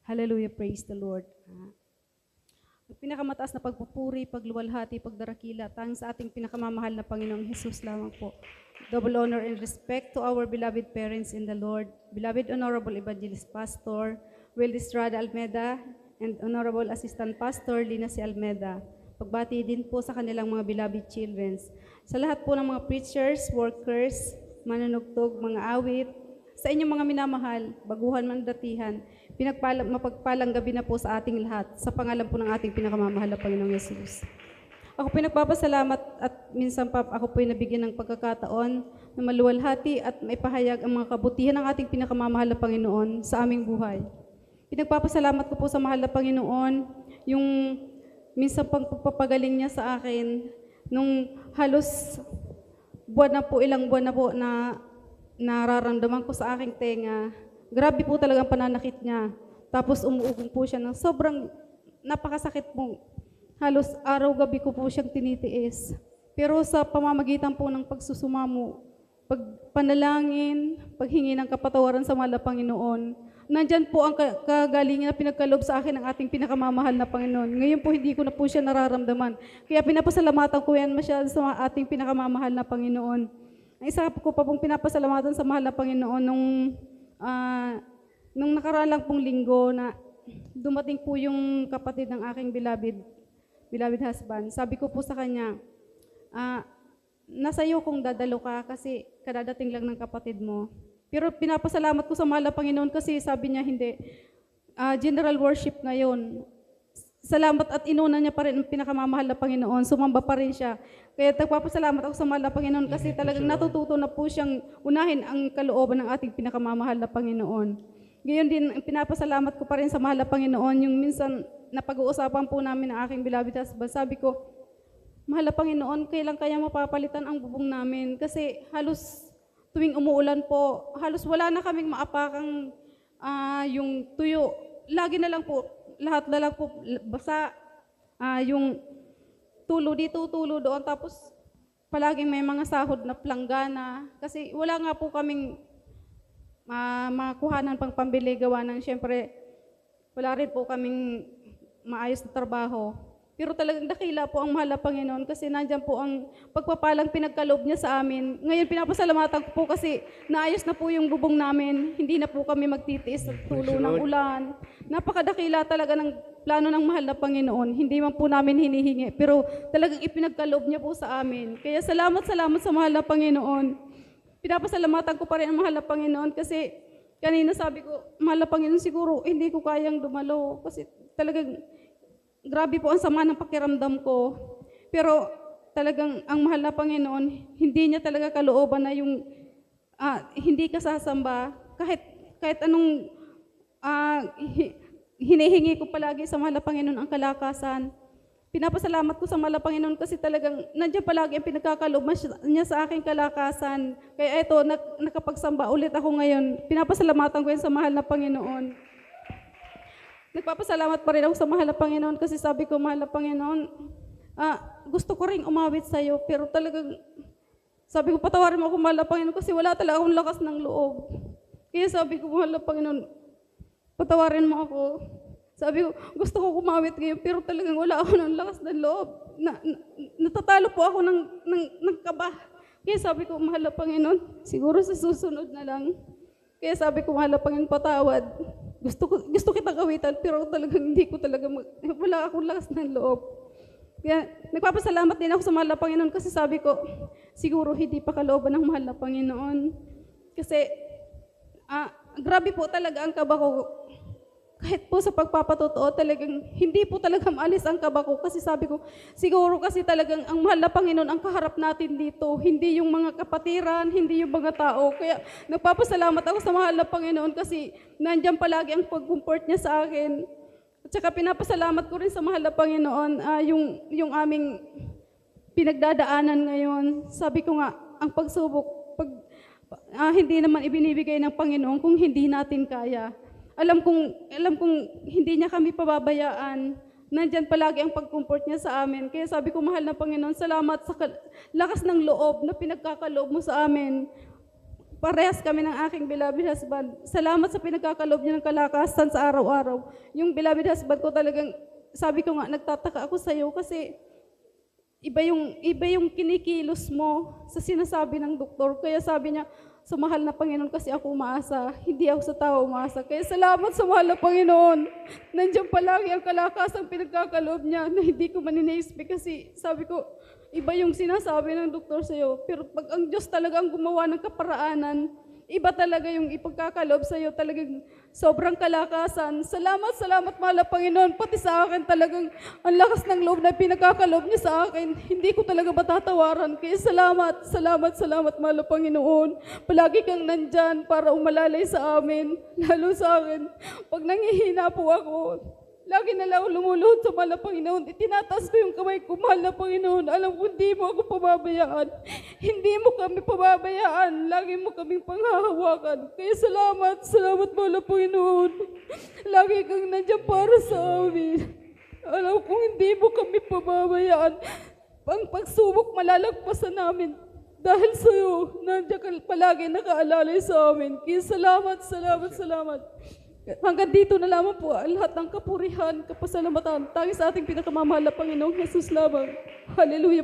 Hallelujah, praise the Lord. Ang pinakamataas na pagpupuri, pagluwalhati, pagdarakila, tanging sa ating pinakamamahal na Panginoong Hesus lamang po. Double honor and respect to our beloved parents in the Lord, beloved Honorable Evangelist Pastor, Will Estrada Almeda, and Honorable Assistant Pastor Lina C. Almeda. Pagbati din po sa kanilang mga beloved children. Sa lahat po ng mga preachers, workers, manunugtog, mga awit, sa inyong mga minamahal, baguhan man datihan, mapagpalang gabi na po sa ating lahat, sa pangalan po ng ating pinakamamahal na Panginoong Yesus. Ako po nagpapasalamat at minsan pa ako po nabigyan ng pagkakataon na maluwalhati at maipahayag ang mga kabutihan ng ating pinakamamahal na Panginoon sa aming buhay. Pinagpapasalamat ko po sa mahal na Panginoon yung minsan pang pagpapagaling niya sa akin nung halos ilang buwan na po na nararamdaman ko sa aking tenga. Grabe po talagang pananakit niya. Tapos umuugong po siya ng sobrang napakasakit po. Halos araw-gabi ko po siyang tinitiis. Pero sa pamamagitan po ng pagsusumamo, pagpanalangin, paghingi ng kapatawaran sa mahal na Panginoon, nandyan po ang kagalingan na pinagkaloob sa akin ng ating pinakamamahal na Panginoon. Ngayon po hindi ko na po siya nararamdaman. Kaya pinapasalamatan ko yan masyado sa ating pinakamamahal na Panginoon. Ang isa ko pa pong pinapasalamatan sa mahal na Panginoon nung nakaraan lang pong linggo na dumating po yung kapatid ng aking beloved husband. Sabi ko po sa kanya, nasa iyo kung dadalo ka kasi kadadating lang ng kapatid mo. Pero pinapasalamat ko sa mahal na Panginoon kasi sabi niya hindi. General worship ngayon. Salamat at inuna niya pa rin ang pinakamamahal na Panginoon. Sumamba pa rin siya. Kaya nagpapasalamat ako sa mahal na Panginoon kasi talagang natututo na po siyang unahin ang kalooban ng ating pinakamamahal na Panginoon. Ngayon din, pinapasalamat ko pa rin sa mahal na Panginoon yung minsan napag-uusapan po namin ng aking beloved husband. Sabi ko, mahal na Panginoon, kailan kaya mapapalitan ang bubong namin? Kasi halos tuwing umuulan po, halos wala na kaming maapakang yung tuyo. Lagi na lang po, lahat na lang po basa, yung tulo dito, tulo doon, tapos palaging may mga sahod na planggana. Kasi wala nga po kaming makuhanan pang pambili gawa ng siyempre wala rin po kaming maayos na trabaho. Pero talagang dakila po ang mahal na Panginoon kasi nandyan po ang pagpapalang pinagkaloob niya sa amin. Ngayon pinapasalamatan ko po kasi naayos na po yung bubong namin. Hindi na po kami magtitiis sa tulo ng ulan. Napakadakila talaga ng plano ng mahal na Panginoon. Hindi man po namin hinihingi. Pero talagang ipinagkaloob niya po sa amin. Kaya salamat sa mahal na Panginoon. Pinapasalamatan ko pa rin ang mahal na Panginoon kasi kanina sabi ko, mahal na Panginoon siguro hindi ko kayang dumalo kasi talagang grabe po ang sama ng pakiramdam ko. Pero talagang ang mahal na Panginoon, hindi niya talaga kalooban na yung hindi ka sasamba. Kahit anong hinihingi ko palagi sa mahal na Panginoon ang kalakasan. Pinapasalamat ko sa mahal na Panginoon kasi talagang nandiyan palagi ang pinagkakaloob niya sa aking kalakasan. Kaya eto, nakapagsamba ulit ako ngayon. Pinapasalamatan ko yan sa mahal na Panginoon. Nagpapasalamat pa rin ako sa mahal na Panginoon kasi sabi ko, mahal na Panginoon, gusto ko rin umawit sa iyo, pero talagang, sabi ko, patawarin mo ako, mahal na Panginoon, kasi wala talaga akong lakas ng loob. Kaya sabi ko, mahal na Panginoon, patawarin mo ako. Sabi ko, gusto ko umawit ngayon, pero talagang wala ako ng lakas ng loob. Natatalo po ako ng kaba. Kaya sabi ko, mahal na Panginoon, siguro sa susunod na lang. Kaya sabi ko, mahal na Panginoon, patawad. Gusto kitang awitan, pero talagang hindi ko talaga, wala akong lakas ng loob. Kaya nagpapasalamat din ako sa mahal na Panginoon kasi sabi ko, siguro hindi pa kalooban ng mahal na Panginoon. Kasi, grabe po talaga ang kaba ko. Kahit po sa pagpapatotoo, talagang hindi po talaga maalis ang kaba ko. Kasi sabi ko, siguro kasi talagang ang mahal na Panginoon ang kaharap natin dito. Hindi yung mga kapatiran, hindi yung mga tao. Kaya nagpapasalamat ako sa mahal na Panginoon kasi nandiyan palagi ang pag-comfort niya sa akin. At saka pinapasalamat ko rin sa mahal na Panginoon yung aming pinagdadaanan ngayon. Sabi ko nga, ang pagsubok, hindi naman ibinibigay ng Panginoon kung hindi natin kaya. Alam kong hindi niya kami pababayaan. Nandyan palagi ang pag-comfort niya sa amin. Kaya sabi ko, mahal na Panginoon, salamat sa lakas ng loob na pinagkakaloob mo sa amin. parehas kami ng aking beloved husband. Salamat sa pinagkakalob niya ng kalakasan sa araw-araw. Yung beloved husband ko talagang, sabi ko nga, nagtataka ako sa iyo kasi iba yung kinikilos mo sa sinasabi ng doktor. Kaya sabi niya, sa mahal na Panginoon kasi ako umaasa, hindi ako sa tao umaasa. Kaya salamat sa mahal na Panginoon. Nandiyan palagi ang kalakasang pinagkakaloob niya na hindi ko maninaisip kasi sabi ko, iba yung sinasabi ng doktor sa'yo. Pero pag ang Diyos talaga ang gumawa ng kaparaanan, iba talaga yung ipagkakaloob sa'yo, talagang sobrang kalakasan. Salamat, mahal na Panginoon. Pati sa akin talagang ang lakas ng loob na pinagkakaloob niya sa akin. Hindi ko talaga matatawaran. Kaya salamat, mahal na Panginoon. Palagi kang nandyan para umalalay sa amin, lalo sa akin. Pag nanghihina po ako, lagi na lang lumuluhod sa mahal na Panginoon. Itinataas ko yung kamay ko, mahal na Panginoon. Alam ko, hindi mo ako pababayaan. Hindi mo kami pababayaan. Lagi mo kaming panghahawakan. Kaya salamat, mahal na Panginoon. Lagi kang nandiyan para sa amin. Alam ko, hindi mo kami pababayaan. Ang pagsubok, malalagpasan namin. Dahil sa'yo, nandiyan ka palagi nakaalalay sa amin. Kaya salamat. Hanggang dito na lamang po ang lahat ng kapurihan, kapasalamatan, tanging sa ating pinakamamahal na Panginoong Jesus lamang. Hallelujah.